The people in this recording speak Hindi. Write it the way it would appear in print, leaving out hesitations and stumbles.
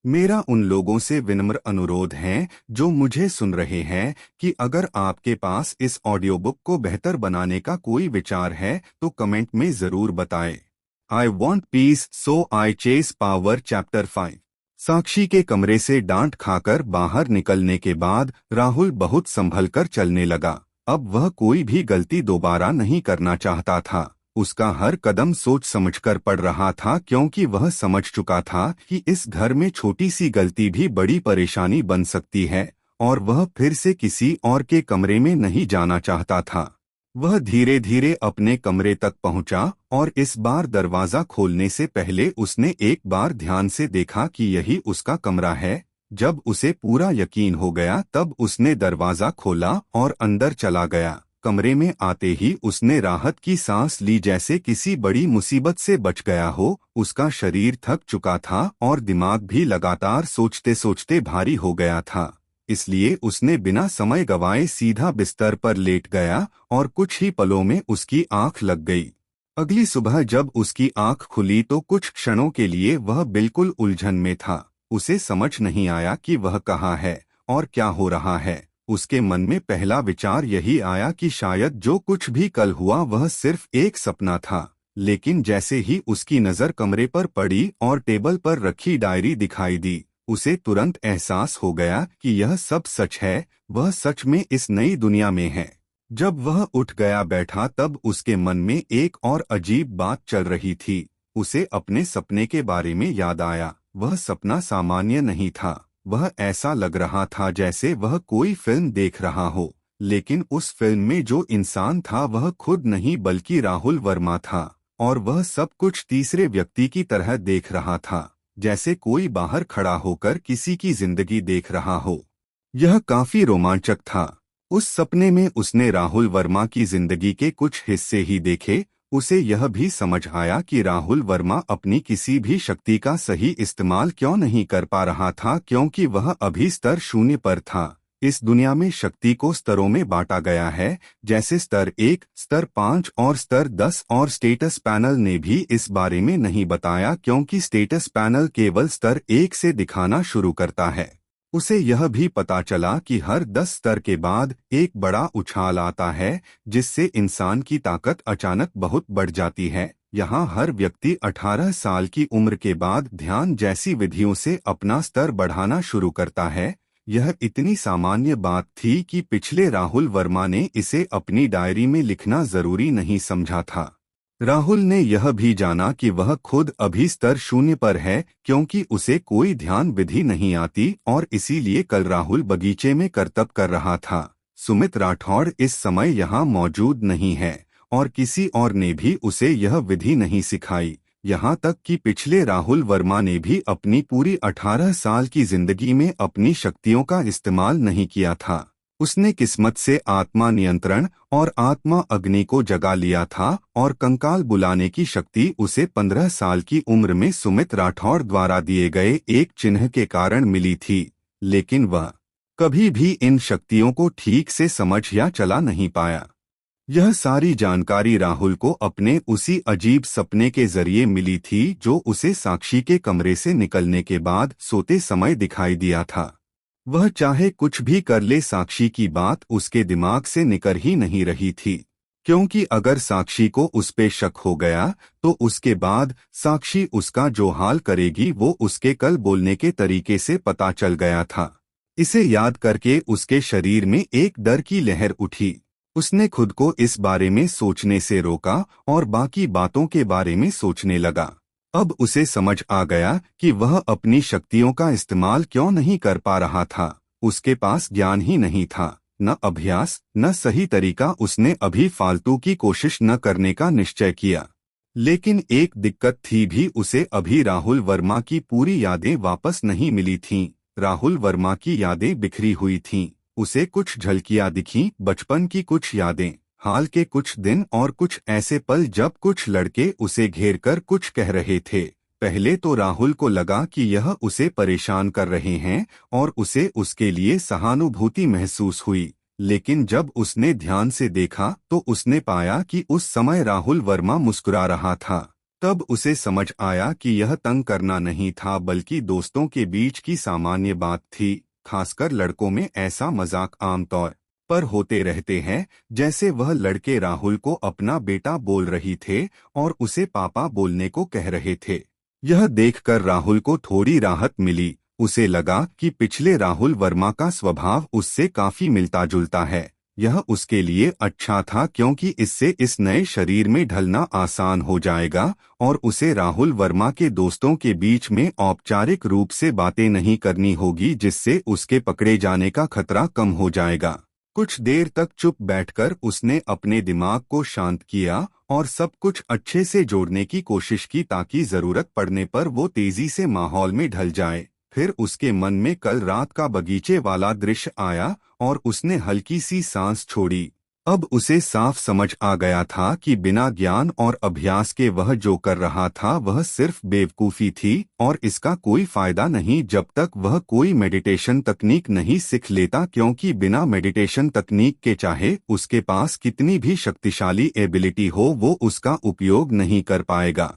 मेरा उन लोगों से विनम्र अनुरोध है जो मुझे सुन रहे हैं कि अगर आपके पास इस ऑडियो बुक को बेहतर बनाने का कोई विचार है तो कमेंट में जरूर बताएं। I want peace so I chase power chapter 5। Sakshi के कमरे से डांट खाकर बाहर निकलने के बाद राहुल बहुत संभल कर चलने लगा। अब वह कोई भी गलती दोबारा नहीं करना चाहता था। उसका हर कदम सोच समझकर पड़ रहा था क्योंकि वह समझ चुका था कि इस घर में छोटी सी गलती भी बड़ी परेशानी बन सकती है और वह फिर से किसी और के कमरे में नहीं जाना चाहता था। वह धीरे धीरे अपने कमरे तक पहुंचा और इस बार दरवाजा खोलने से पहले उसने एक बार ध्यान से देखा कि यही उसका कमरा है। जब उसे पूरा यकीन हो गया तब उसने दरवाजा खोला और अंदर चला गया। कमरे में आते ही उसने राहत की सांस ली, जैसे किसी बड़ी मुसीबत से बच गया हो। उसका शरीर थक चुका था और दिमाग भी लगातार सोचते सोचते भारी हो गया था। इसलिए उसने बिना समय गवाए सीधा बिस्तर पर लेट गया और कुछ ही पलों में उसकी आंख लग गई। अगली सुबह जब उसकी आंख खुली तो कुछ क्षणों के लिए वह बिल्कुल उलझन में था। उसे समझ नहीं आया कि वह कहाँ है और क्या हो रहा है। उसके मन में पहला विचार यही आया कि शायद जो कुछ भी कल हुआ वह सिर्फ एक सपना था। लेकिन जैसे ही उसकी नज़र कमरे पर पड़ी और टेबल पर रखी डायरी दिखाई दी, उसे तुरंत एहसास हो गया कि यह सब सच है। वह सच में इस नई दुनिया में है। जब वह उठ गया बैठा तब उसके मन में एक और अजीब बात चल रही थी। उसे अपने सपने के बारे में याद आया। वह सपना सामान्य नहीं था। वह ऐसा लग रहा था जैसे वह कोई फिल्म देख रहा हो, लेकिन उस फिल्म में जो इंसान था वह खुद नहीं बल्कि राहुल वर्मा था। और वह सब कुछ तीसरे व्यक्ति की तरह देख रहा था, जैसे कोई बाहर खड़ा होकर किसी की जिंदगी देख रहा हो। यह काफी रोमांचक था। उस सपने में उसने राहुल वर्मा की जिंदगी के कुछ हिस्से ही देखे। उसे यह भी समझ आया कि राहुल वर्मा अपनी किसी भी शक्ति का सही इस्तेमाल क्यों नहीं कर पा रहा था, क्योंकि वह अभी स्तर 0 पर था। इस दुनिया में शक्ति को स्तरों में बांटा गया है, जैसे स्तर 1, स्तर 5 और स्तर 10, और स्टेटस पैनल ने भी इस बारे में नहीं बताया क्योंकि स्टेटस पैनल केवल स्तर 1 से दिखाना शुरू करता है। उसे यह भी पता चला कि हर 10 स्तर के बाद एक बड़ा उछाल आता है, जिससे इंसान की ताकत अचानक बहुत बढ़ जाती है। यहाँ हर व्यक्ति 18 साल की उम्र के बाद ध्यान जैसी विधियों से अपना स्तर बढ़ाना शुरू करता है। यह इतनी सामान्य बात थी कि पिछले राहुल वर्मा ने इसे अपनी डायरी में लिखना जरूरी नहीं समझा था। राहुल ने यह भी जाना कि वह खुद अभी स्तर 0 पर है क्योंकि उसे कोई ध्यान विधि नहीं आती, और इसीलिए कल राहुल बगीचे में करतब कर रहा था। सुमित राठौड़ इस समय यहाँ मौजूद नहीं है और किसी और ने भी उसे यह विधि नहीं सिखाई। यहाँ तक कि पिछले राहुल वर्मा ने भी अपनी पूरी 18 साल की जिंदगी में अपनी शक्तियों का इस्तेमाल नहीं किया था। उसने किस्मत से आत्मा नियंत्रण और आत्मा अग्नि को जगा लिया था और कंकाल बुलाने की शक्ति उसे 15 साल की उम्र में सुमित राठौड़ द्वारा दिए गए एक चिन्ह के कारण मिली थी। लेकिन वह कभी भी इन शक्तियों को ठीक से समझ या चला नहीं पाया। यह सारी जानकारी राहुल को अपने उसी अजीब सपने के जरिए मिली थी जो उसे साक्षी के कमरे से निकलने के बाद सोते समय दिखाई दिया था। वह चाहे कुछ भी कर ले, साक्षी की बात उसके दिमाग से निकल ही नहीं रही थी, क्योंकि अगर साक्षी को उस पे शक हो गया तो उसके बाद साक्षी उसका जो हाल करेगी वो उसके कल बोलने के तरीके से पता चल गया था। इसे याद करके उसके शरीर में एक डर की लहर उठी। उसने खुद को इस बारे में सोचने से रोका और बाकी बातों के बारे में सोचने लगा। अब उसे समझ आ गया कि वह अपनी शक्तियों का इस्तेमाल क्यों नहीं कर पा रहा था। उसके पास ज्ञान ही नहीं था, न अभ्यास, न सही तरीका। उसने अभी फालतू की कोशिश न करने का निश्चय किया। लेकिन एक दिक्कत थी भी, उसे अभी राहुल वर्मा की पूरी यादें वापस नहीं मिली थीं। राहुल वर्मा की यादें बिखरी हुई थीं। उसे कुछ झलकियां दिखीं, बचपन की कुछ यादें, हाल के कुछ दिन और कुछ ऐसे पल जब कुछ लड़के उसे घेरकर कुछ कह रहे थे। पहले तो राहुल को लगा कि यह उसे परेशान कर रहे हैं और उसे उसके लिए सहानुभूति महसूस हुई। लेकिन जब उसने ध्यान से देखा तो उसने पाया कि उस समय राहुल वर्मा मुस्कुरा रहा था। तब उसे समझ आया कि यह तंग करना नहीं था बल्कि दोस्तों के बीच की सामान्य बात थी। खासकर लड़कों में ऐसा मजाक आमतौर पर होते रहते हैं, जैसे वह लड़के राहुल को अपना बेटा बोल रही थे और उसे पापा बोलने को कह रहे थे। यह देखकर राहुल को थोड़ी राहत मिली। उसे लगा कि पिछले राहुल वर्मा का स्वभाव उससे काफी मिलता जुलता है। यह उसके लिए अच्छा था क्योंकि इससे इस नए शरीर में ढलना आसान हो जाएगा और उसे राहुल वर्मा के दोस्तों के बीच में औपचारिक रूप से बातें नहीं करनी होगी, जिससे उसके पकड़े जाने का खतरा कम हो जाएगा। कुछ देर तक चुप बैठकर उसने अपने दिमाग को शांत किया और सब कुछ अच्छे से जोड़ने की कोशिश की ताकि जरूरत पड़ने पर वो तेजी से माहौल में ढल जाए। फिर उसके मन में कल रात का बगीचे वाला दृश्य आया और उसने हल्की सी सांस छोड़ी। अब उसे साफ समझ आ गया था कि बिना ज्ञान और अभ्यास के वह जो कर रहा था वह सिर्फ बेवकूफ़ी थी और इसका कोई फायदा नहीं जब तक वह कोई मेडिटेशन तकनीक नहीं सीख लेता, क्योंकि बिना मेडिटेशन तकनीक के चाहे उसके पास कितनी भी शक्तिशाली एबिलिटी हो वो उसका उपयोग नहीं कर पाएगा।